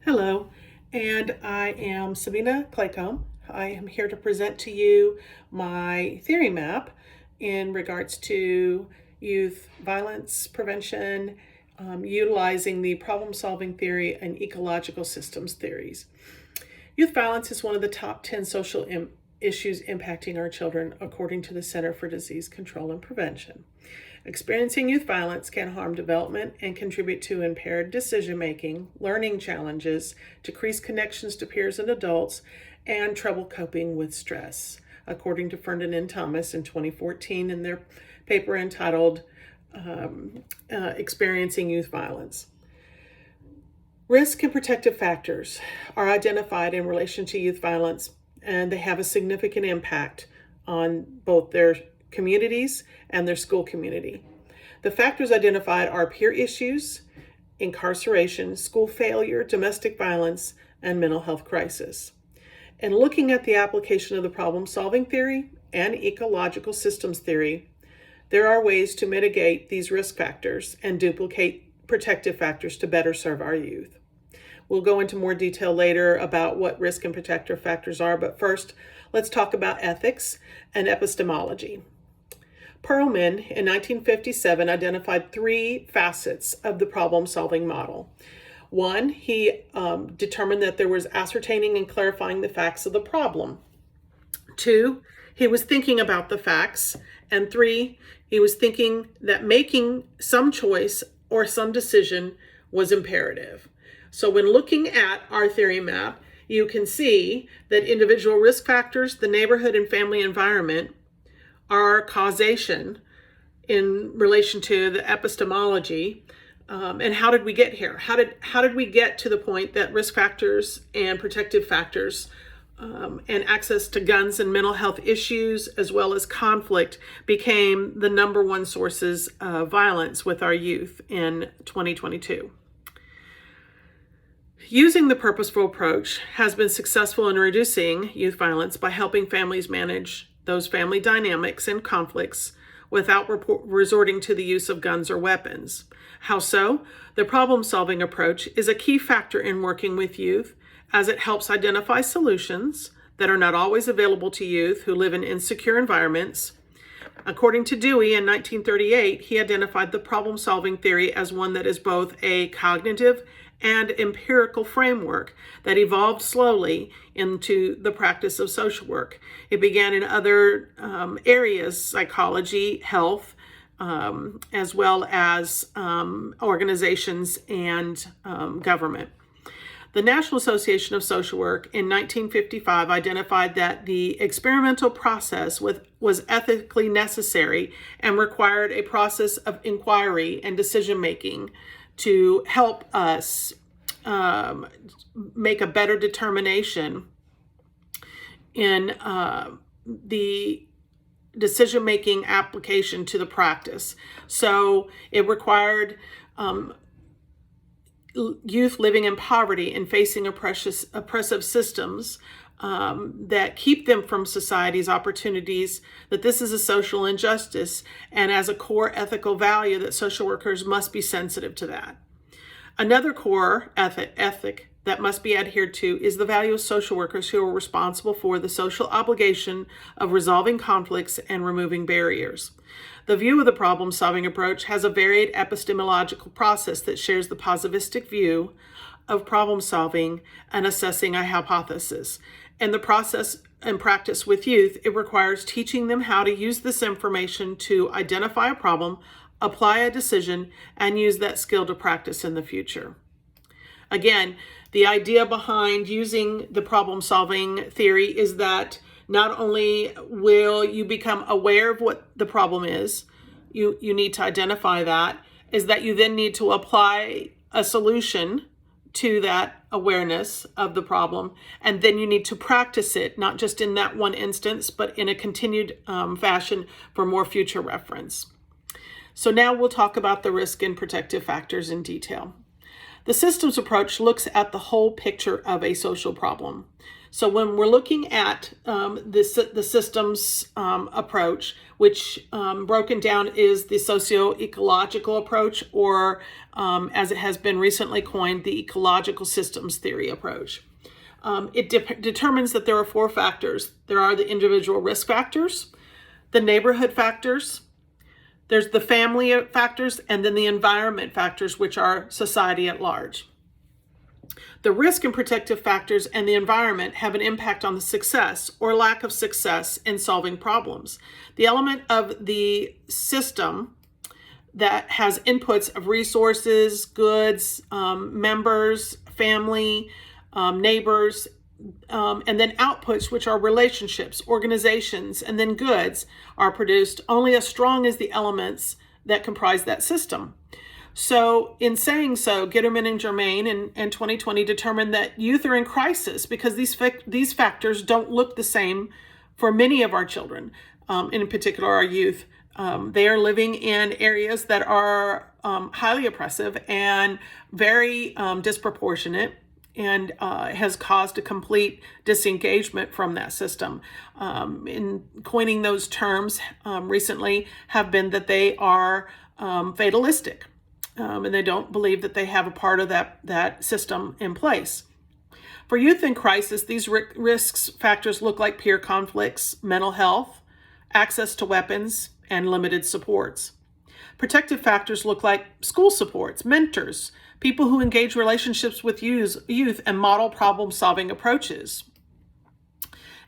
Hello, and I am Sabina Claycomb. I am here to present to you my theory map in regards to youth violence prevention, utilizing the problem-solving theory and ecological systems theories. Youth violence is one of the top 10 social issues impacting our children, according to the Center for Disease Control and Prevention. Experiencing youth violence can harm development and contribute to impaired decision-making, learning challenges, decreased connections to peers and adults, and trouble coping with stress, according to Ferndon and Thomas in 2014 in their paper entitled Experiencing Youth Violence. Risk and protective factors are identified in relation to youth violence, and they have a significant impact on both their communities and their school community. The factors identified are peer issues, incarceration, school failure, domestic violence, and mental health crisis. And looking at the application of the problem-solving theory and ecological systems theory, there are ways to mitigate these risk factors and duplicate protective factors to better serve our youth. We'll go into more detail later about what risk and protective factors are, but first, let's talk about ethics and epistemology. Perlman, in 1957, identified three facets of the problem-solving model. One, he determined that there was ascertaining and clarifying the facts of the problem. Two, he was thinking about the facts. And three, he was thinking that making some choice or some decision was imperative. So when looking at our theory map, you can see that individual risk factors, the neighborhood and family environment, are causation in relation to the epistemology. And how did we get here? How did we get to the point that risk factors and protective factors and access to guns and mental health issues, as well as conflict, became the number one sources of violence with our youth in 2022? Using the purposeful approach has been successful in reducing youth violence by helping families manage those family dynamics and conflicts without resorting to the use of guns or weapons. How so? The problem-solving approach is a key factor in working with youth, as it helps identify solutions that are not always available to youth who live in insecure environments. According to Dewey in 1938, he identified the problem-solving theory as one that is both a cognitive and empirical framework that evolved slowly into the practice of social work. It began in other areas, psychology, health, as well as organizations and government. The National Association of Social Work in 1955 identified that the experimental process was ethically necessary and required a process of inquiry and decision-making to help us make a better determination in the decision-making application to the practice. So it required youth living in poverty and facing oppressive systems that keep them from society's opportunities, that this is a social injustice, and as a core ethical value that social workers must be sensitive to that. Another core ethic that must be adhered to is the value of social workers who are responsible for the social obligation of resolving conflicts and removing barriers. The view of the problem-solving approach has a varied epistemological process that shares the positivistic view of problem-solving and assessing a hypothesis. In the process and practice with youth, it requires teaching them how to use this information to identify a problem, apply a decision, and use that skill to practice in the future. Again, the idea behind using the problem-solving theory is that not only will you become aware of what the problem is, you need to identify that, is that you then need to apply a solution to that awareness of the problem, and then you need to practice it, not just in that one instance, but in a continued fashion for more future reference. So now we'll talk about the risk and protective factors in detail. The systems approach looks at the whole picture of a social problem. So when we're looking at the systems approach, which broken down is the socio-ecological approach, or as it has been recently coined, the ecological systems theory approach. It determines that there are 4 factors. There are the individual risk factors, the neighborhood factors, there's the family factors, and then the environment factors, which are society at large. The risk and protective factors and the environment have an impact on the success or lack of success in solving problems. The element of the system that has inputs of resources, goods, members, family, neighbors, and then outputs, which are relationships, organizations, and then goods, are produced only as strong as the elements that comprise that system. So in saying so, Gitterman and Germain in 2020 determined that youth are in crisis because these factors don't look the same for many of our children, in particular our youth. They are living in areas that are highly oppressive and very disproportionate, and has caused a complete disengagement from that system. In coining those terms recently have been that they are fatalistic. And they don't believe that they have a part of that system in place. For youth in crisis, these risk factors look like peer conflicts, mental health, access to weapons, and limited supports. Protective factors look like school supports, mentors, people who engage relationships with youth and model problem-solving approaches.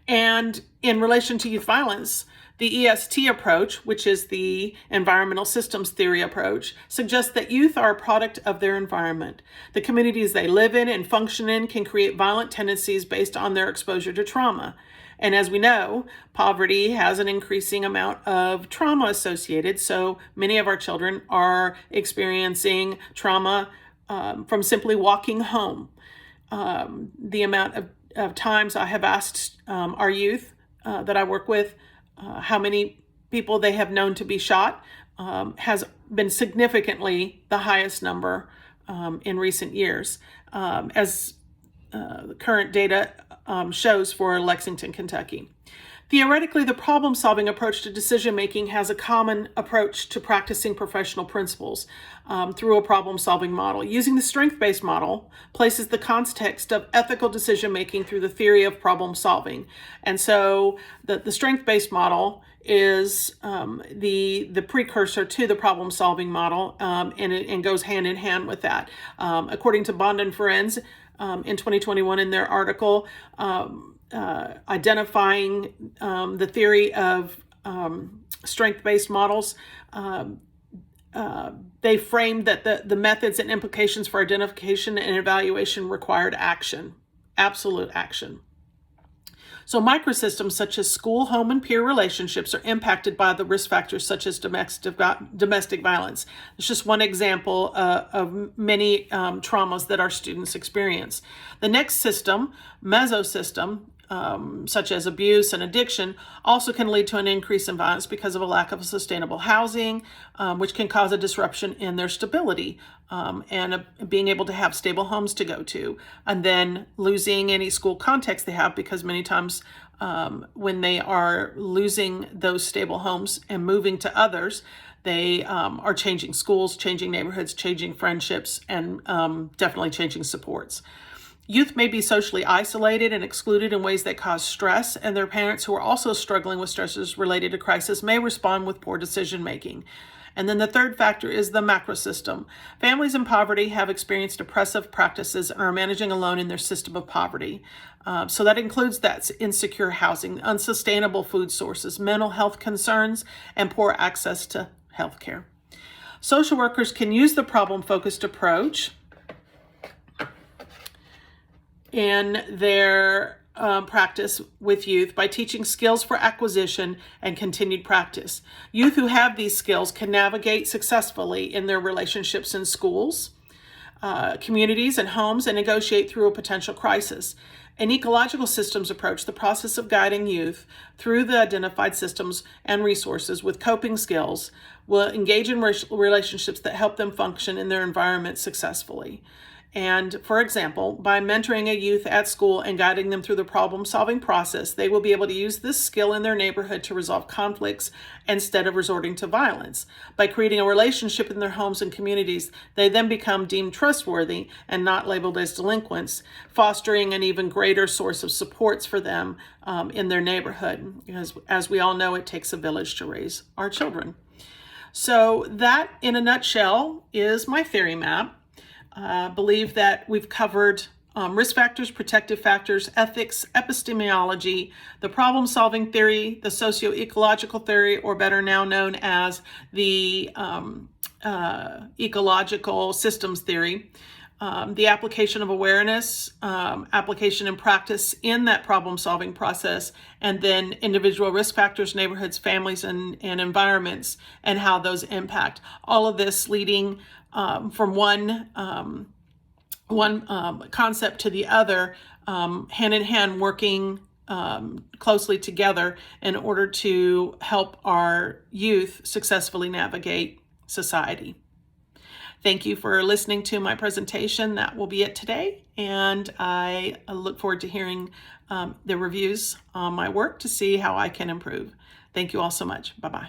And in relation to youth violence, the EST approach, which is the environmental systems theory approach, suggests that youth are a product of their environment. The communities they live in and function in can create violent tendencies based on their exposure to trauma. And as we know, poverty has an increasing amount of trauma associated, so many of our children are experiencing trauma from simply walking home. The amount of times I have asked our youth that I work with how many people they have known to be shot has been significantly the highest number in recent years, as the current data shows for Lexington, Kentucky. Theoretically, the problem-solving approach to decision-making has a common approach to practicing professional principles through a problem-solving model. Using the strength-based model places the context of ethical decision-making through the theory of problem-solving. And so the strength-based model is the precursor to the problem-solving model, and goes hand in hand with that. According to Bond and Ferencz in 2021 in their article, identifying the theory of strength-based models, they framed that the methods and implications for identification and evaluation required action, absolute action. So microsystems such as school, home, and peer relationships are impacted by the risk factors such as domestic violence. It's just one example of many traumas that our students experience. The next system, mesosystem, such as abuse and addiction, also can lead to an increase in violence because of a lack of sustainable housing, which can cause a disruption in their stability and being able to have stable homes to go to, and then losing any school context they have, because many times when they are losing those stable homes and moving to others, they are changing schools, changing neighborhoods, changing friendships, and definitely changing supports. Youth may be socially isolated and excluded in ways that cause stress, and their parents who are also struggling with stresses related to crisis may respond with poor decision making. And then the third factor is the macrosystem. Families in poverty have experienced oppressive practices and are managing alone in their system of poverty. So that includes that insecure housing, unsustainable food sources, mental health concerns, and poor access to health care. Social workers can use the problem-focused approach in their practice with youth by teaching skills for acquisition and continued practice. Youth who have these skills can navigate successfully in their relationships in schools, communities, and homes, and negotiate through a potential crisis. An ecological systems approach, the process of guiding youth through the identified systems and resources with coping skills, will engage in relationships that help them function in their environment successfully. And for example, by mentoring a youth at school and guiding them through the problem-solving process, they will be able to use this skill in their neighborhood to resolve conflicts instead of resorting to violence. By creating a relationship in their homes and communities, they then become deemed trustworthy and not labeled as delinquents, fostering an even greater source of supports for them in their neighborhood. Because as we all know, it takes a village to raise our children. So that, in a nutshell, is my theory map. I believe that we've covered risk factors, protective factors, ethics, epistemology, the problem-solving theory, the socio-ecological theory, or better now known as the ecological systems theory, the application of awareness, application and practice in that problem-solving process, and then individual risk factors, neighborhoods, families, and environments, and how those impact. All of this leading from one concept to the other, hand in hand, working closely together in order to help our youth successfully navigate society. Thank you for listening to my presentation. That will be it today, and I look forward to hearing the reviews on my work to see how I can improve. Thank you all so much. Bye-bye.